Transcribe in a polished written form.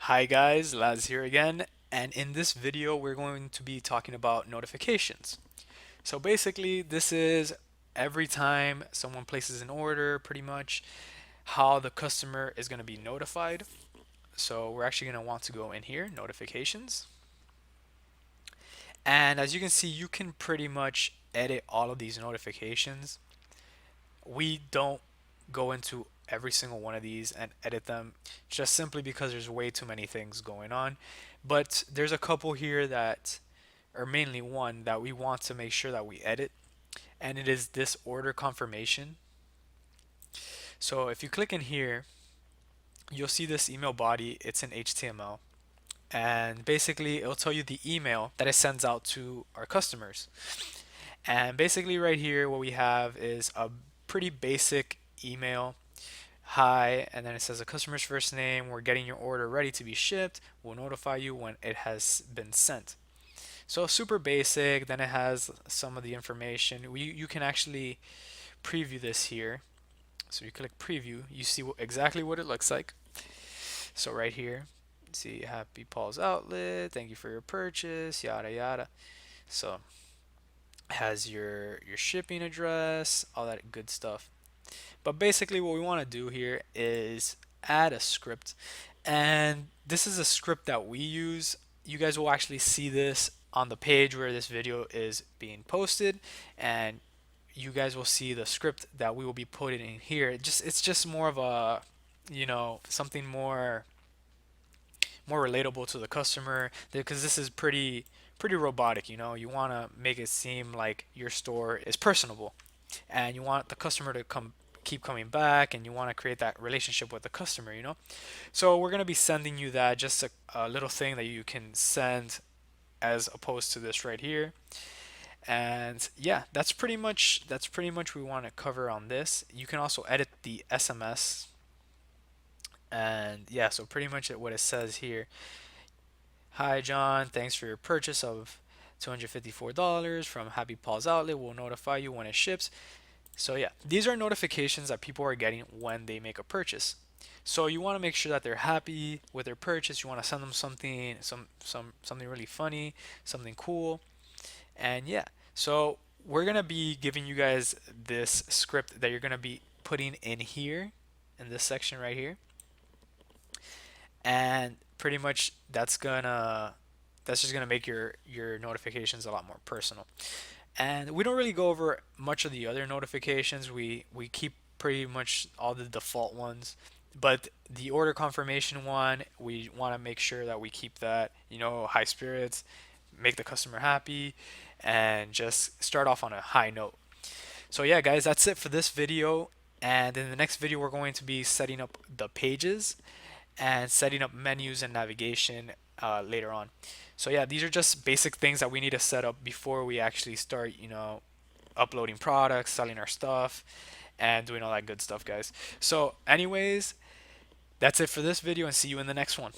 Hi guys, Laz here again, and in this video we're going to be talking about notifications. So basically this is every time someone places an order, pretty much how the customer is going to be notified. So we're actually going to want to go in here, notifications. And as you can see, you can pretty much edit all of these notifications. We don't go into every single one of these and edit them just simply because there's way too many things going on. But there's a couple here that, or mainly one, that we want to make sure that we edit, and it is this order confirmation. So if you click in here, you'll see this email body, it's in HTML. And basically, it'll tell you the email that it sends out to our customers. And basically, right here, what we have is a pretty basic email. Hi, and then it says the customer's first name. We're getting your order ready to be shipped. We'll notify you when it has been sent. So super basic. Then it has some of the information. You can actually preview this here. So you click preview, you see exactly what it looks like. So right here, see Happy Paul's Outlet. Thank you for your purchase. Yada yada. So it has your shipping address, all that good stuff. But basically what we want to do here is add a script. And this is a script that we use. You guys will actually see this on the page where this video is being posted, and you guys will see the script that we will be putting in here. It's just more of a, something more relatable to the customer, because this is pretty robotic. You want to make it seem like your store is personable, and you want the customer to keep coming back, and you want to create that relationship with the customer. So we're going to be sending you that, just a little thing that you can send as opposed to this right here. And yeah, that's pretty much we want to cover on this. You can also edit the SMS. And yeah, so pretty much what it says here: hi John, thanks for your purchase of $254 from Happy Paul's Outlet. We'll notify you when it ships. So yeah, these are notifications that people are getting when they make a purchase. So you want to make sure that they're happy with their purchase. You want to send them something really funny, something cool. And yeah, so we're going to be giving you guys this script that you're going to be putting in here, in this section right here. And pretty much that's just gonna make your notifications a lot more personal. And we don't really go over much of the other notifications. We keep pretty much all the default ones. But the order confirmation one, we want to make sure that we keep that, high spirits, make the customer happy, and just start off on a high note. So yeah, guys, that's it for this video. And in the next video, we're going to be setting up the pages and setting up menus and navigation later on. So yeah, these are just basic things that we need to set up before we actually start, uploading products, selling our stuff, and doing all that good stuff, guys. So anyways, that's it for this video, and see you in the next one.